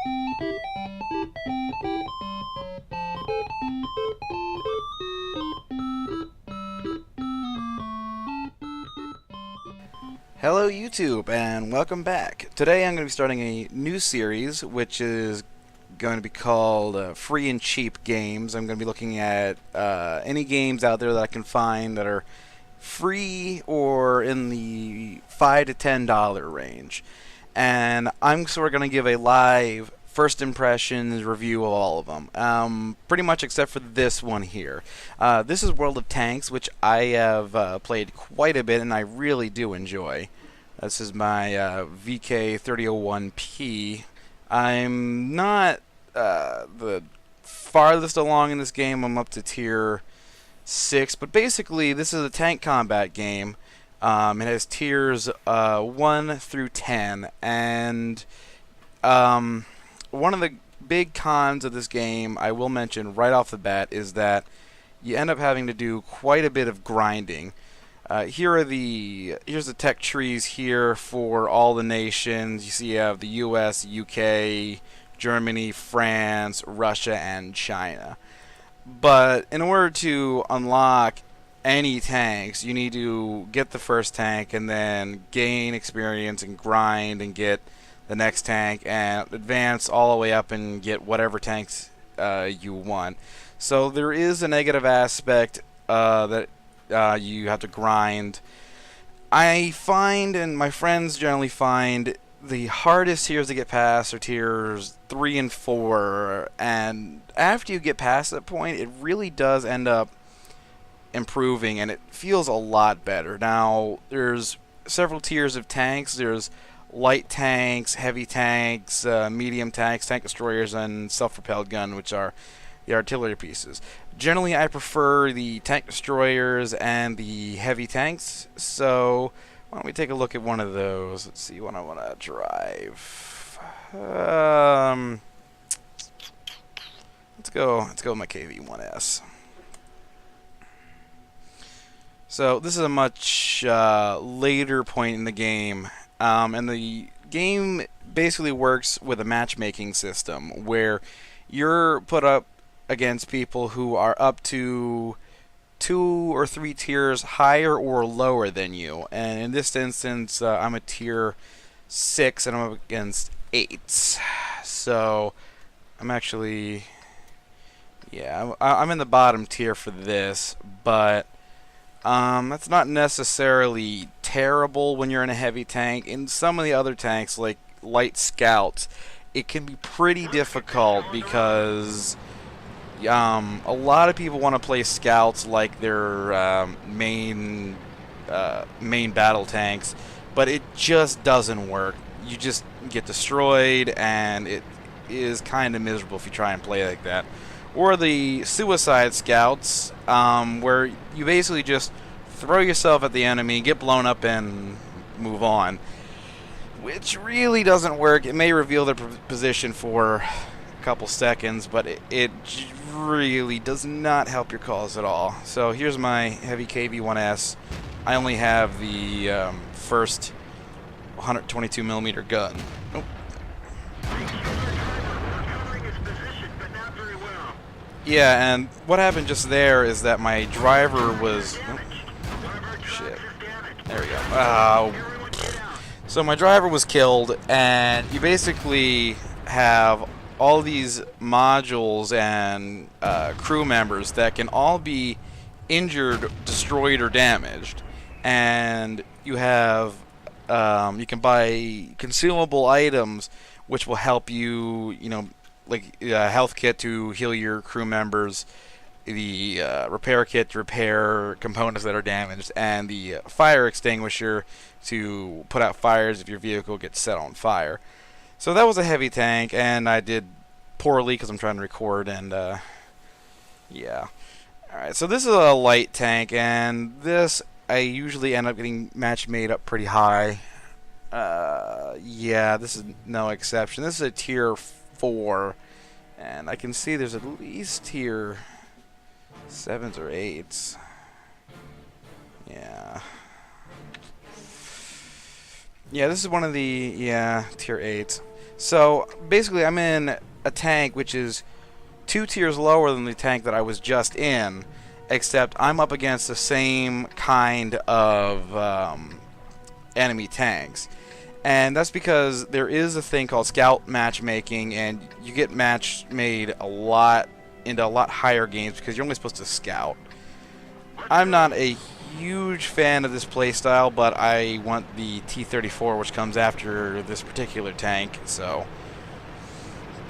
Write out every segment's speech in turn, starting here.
Hello YouTube and welcome back. Today I'm going to be starting a new series which is going to be called Free and Cheap Games. I'm going to be looking at any games out there that I can find that are free or in the $5 to $10 range. And I'm sort of going to give a live first impressions review of all of them, pretty much except for this one here. This is World of Tanks, which I have played quite a bit and I really do enjoy. This is my VK3001P. I'm not the farthest along in this game. I'm up to tier 6, but basically this is a tank combat game. It has tiers 1 through 10, and one of the big cons of this game, I will mention right off the bat, is that you end up having to do quite a bit of grinding. Here's the tech trees here for all the nations. You see you have the US, UK, Germany, France, Russia, and China. But in order to unlock any tanks, you need to get the first tank and then gain experience and grind and get the next tank and advance all the way up and get whatever tanks you want. So there is a negative aspect that you have to grind. I find, and my friends generally find, the hardest tiers to get past are tiers 3 and 4, and after you get past that point, it really does end up improving, and it feels a lot better. Now, there's several tiers of tanks. There's light tanks, heavy tanks, medium tanks, tank destroyers, and self-propelled gun, which are the artillery pieces. Generally, I prefer the tank destroyers and the heavy tanks, so why don't we take a look at one of those. Let's see what I want to drive. Let's go with my KV-1S. So this is a much later point in the game, and the game basically works with a matchmaking system where you're put up against people who are up to 2 or 3 tiers higher or lower than you. And in this instance, I'm a tier 6 and I'm up against 8. So I'm actually, yeah, I'm in the bottom tier for this, but that's not necessarily terrible when you're in a heavy tank. In some of the other tanks, like light scouts, it can be pretty difficult because a lot of people want to play scouts like their main battle tanks, but it just doesn't work. You just get destroyed, and it is kind of miserable if you try and play like that. Or the suicide scouts, where you basically just throw yourself at the enemy, get blown up, and move on, which really doesn't work. It may reveal their position for a couple seconds, but it really does not help your cause at all. So here's my heavy KV-1S. I only have the first 122mm gun. Nope. Yeah, and what happened just there is that my driver was... Oh, shit. There we go. So my driver was killed, and you basically have all these modules and crew members that can all be injured, destroyed, or damaged. And you have... you can buy consumable items which will help you, you know, like a health kit to heal your crew members, the repair kit to repair components that are damaged, and the fire extinguisher to put out fires if your vehicle gets set on fire. So that was a heavy tank, and I did poorly because I'm trying to record, and yeah. Alright, so this is a light tank, and this I usually end up getting match made up pretty high. Yeah, this is no exception. This is a tier 4, and I can see there's at least tier 7s or 8s. Yeah. Yeah, this is one of the, yeah, tier 8s. So basically, I'm in a tank which is 2 tiers lower than the tank that I was just in, except I'm up against the same kind of enemy tanks. And that's because there is a thing called scout matchmaking, and you get match made a lot into a lot higher games because you're only supposed to scout. I'm not a huge fan of this playstyle, but I want the T-34, which comes after this particular tank, so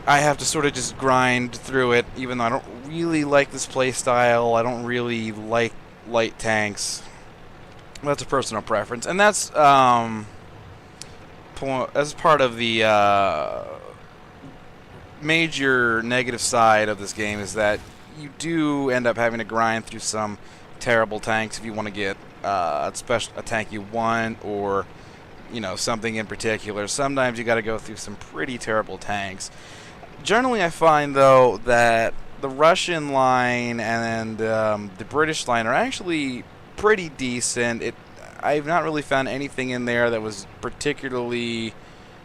I have to sort of just grind through it, even though I don't really like this playstyle. I don't really like light tanks. That's a personal preference, and that's as part of the major negative side of this game is that you do end up having to grind through some terrible tanks if you want to get a tank you want, or something in particular. Sometimes you got to go through some pretty terrible tanks. Generally, I find though that the Russian line and the British line are actually pretty decent. I've not really found anything in there that was particularly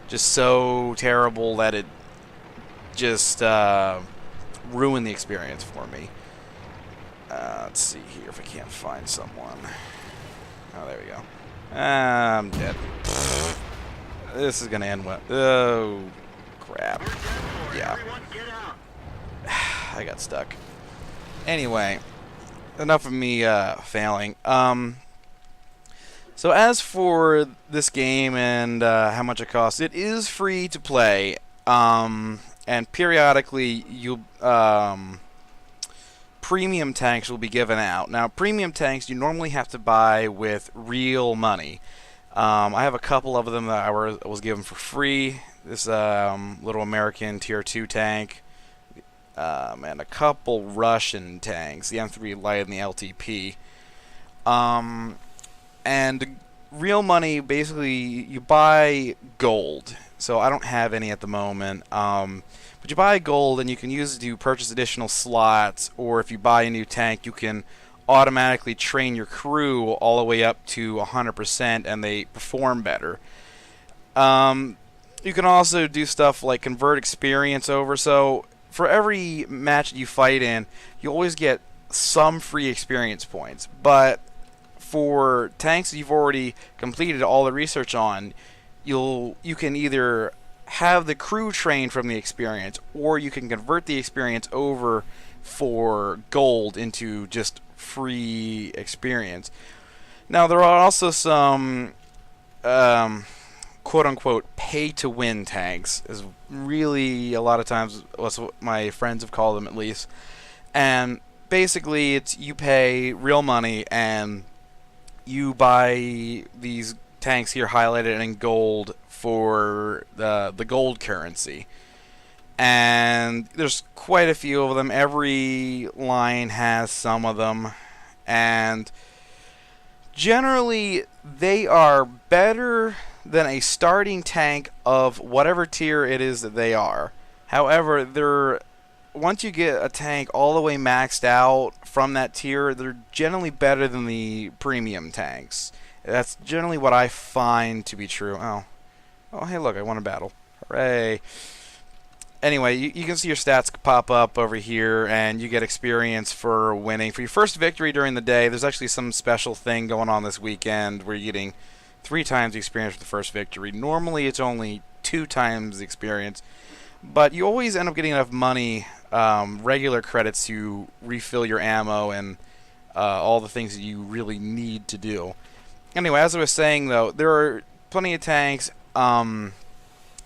just so terrible that it just ruined the experience for me. Let's see here if I can't find someone. Oh, there we go. I'm dead. This is gonna end well. Oh, crap. Yeah. I got stuck. Anyway, enough of me failing. So as for this game and how much it costs, it is free to play. And periodically, premium tanks will be given out. Now, premium tanks you normally have to buy with real money. I have a couple of them that I was given for free. This little American Tier 2 tank, and a couple Russian tanks, the M3 Light and the LTP. And real money, basically, you buy gold. So I don't have any at the moment. But you buy gold and you can use it to purchase additional slots, or if you buy a new tank, you can automatically train your crew all the way up to 100% and they perform better. You can also do stuff like convert experience over. So for every match that you fight in, you always get some free experience points. But for tanks that you've already completed all the research on, you can either have the crew trained from the experience, or you can convert the experience over for gold into just free experience. Now, there are also some quote-unquote pay-to-win tanks, is really a lot of times that's what my friends have called them, at least. And basically, it's you pay real money and you buy these tanks here highlighted in gold for the gold currency. And there's quite a few of them. Every line has some of them. And generally, they are better than a starting tank of whatever tier it is that they are. However, once you get a tank all the way maxed out from that tier, they're generally better than the premium tanks. That's generally what I find to be true. Oh, hey, look, I won a battle. Hooray. Anyway, you can see your stats pop up over here, and you get experience for winning. For your first victory during the day, there's actually some special thing going on this weekend where you're getting 3 times the experience for the first victory. Normally, it's only 2 times the experience, but you always end up getting enough money, regular credits, to refill your ammo and all the things that you really need to do. Anyway, as I was saying, though, there are plenty of tanks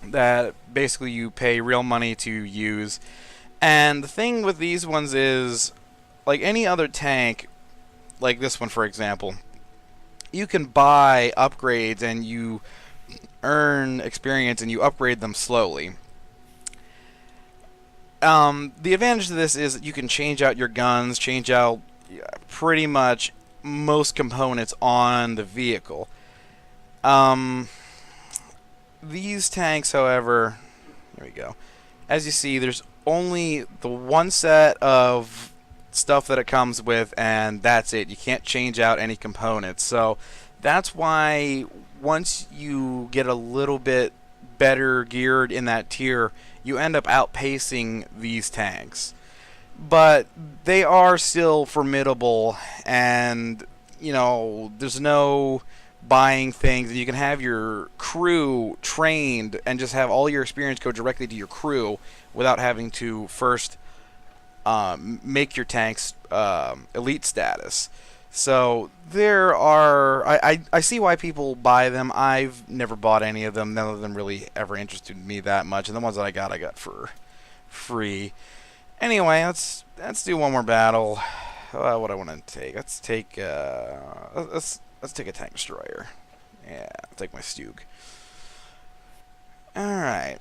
that basically you pay real money to use. And the thing with these ones is, like any other tank, like this one for example, you can buy upgrades and you earn experience and you upgrade them slowly. The advantage to this is that you can change out your guns, change out pretty much most components on the vehicle. These tanks, however, here we go. As you see, there's only the one set of stuff that it comes with, and that's it. You can't change out any components. So that's why once you get a little bit better geared in that tier, you end up outpacing these tanks. But they are still formidable, and there's no buying things. You can have your crew trained and just have all your experience go directly to your crew without having to first make your tanks elite status. So there are, I see why people buy them. I've never bought any of them. None of them really ever interested me that much, and the ones that I got for free. Anyway, let's do one more battle. What I want to take? Let's take a tank destroyer. Yeah, I'll take my Stug. All right,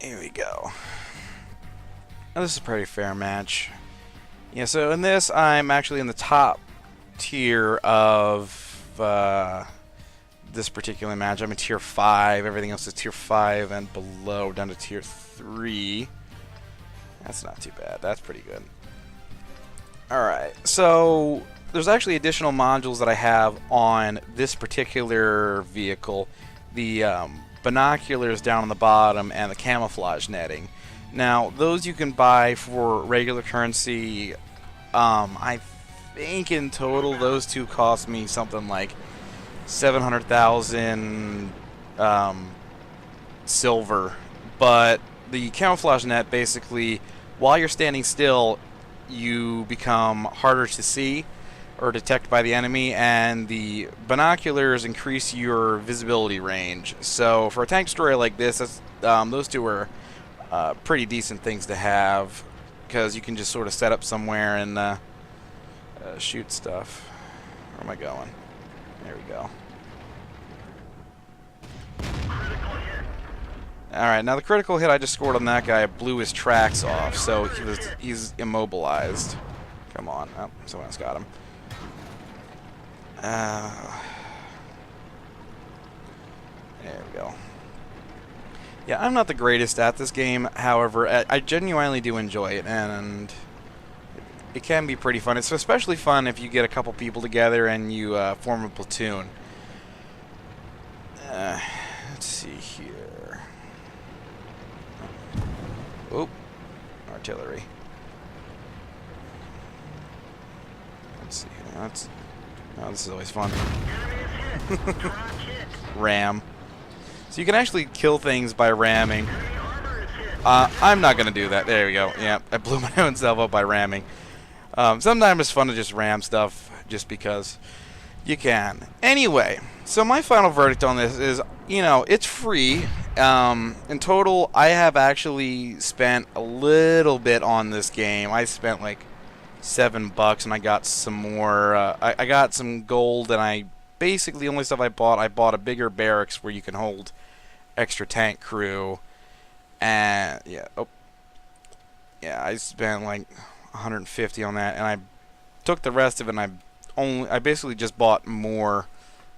here we go. Now, this is a pretty fair match. Yeah, so in this, I'm actually in the top tier of this particular match. I'm in tier 5. Everything else is tier 5 and below, down to tier 3. That's not too bad. That's pretty good. Alright, so there's actually additional modules that I have on this particular vehicle. The binoculars down on the bottom and the camouflage netting. Now, those you can buy for regular currency. I think in total those two cost me something like 700,000 silver. But the camouflage net, basically, while you're standing still, you become harder to see or detect by the enemy, and the binoculars increase your visibility range. So for a tank destroyer like this, those two are pretty decent things to have, because you can just sort of set up somewhere and shoot stuff. Where am I going? There we go. Alright, now the critical hit I just scored on that guy blew his tracks off, so he's immobilized. Come on. Oh, someone else got him. There we go. Yeah, I'm not the greatest at this game, however, I genuinely do enjoy it, and it can be pretty fun. It's especially fun if you get a couple people together and you form a platoon. Let's see here. Oop, artillery. Let's see here. Oh, this is always fun. Ram. So you can actually kill things by ramming. I'm not going to do that. There we go. Yeah, I blew my own self up by ramming. Sometimes it's fun to just ram stuff just because you can. Anyway, so my final verdict on this is, it's free. In total, I have actually spent a little bit on this game. I spent like $7 and I got some more. I got some gold, and I basically, the only stuff I bought a bigger barracks where you can hold extra tank crew. And yeah, I spent like 150 on that, and I took the rest of it, and I basically just bought more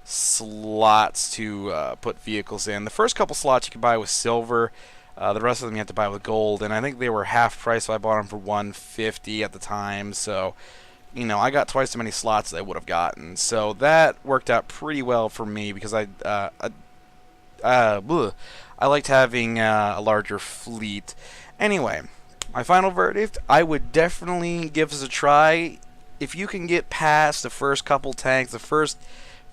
slots to put vehicles in. The first couple slots you could buy with silver, the rest of them you had to buy with gold, and I think they were half price, so I bought them for 150 at the time. So I got twice as many slots as I would have gotten, so that worked out pretty well for me, because I liked having a larger fleet. Anyway, my final verdict, I would definitely give this a try. If you can get past the first couple tanks, the first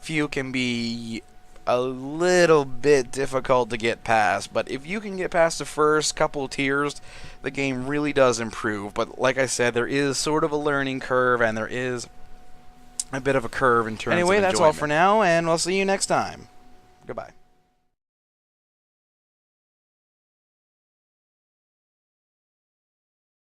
few can be a little bit difficult to get past, but if you can get past the first couple tiers, the game really does improve. But like I said, there is sort of a learning curve, and there is a bit of a curve in terms of enjoyment. Anyway, that's all for now, and we'll see you next time. Goodbye.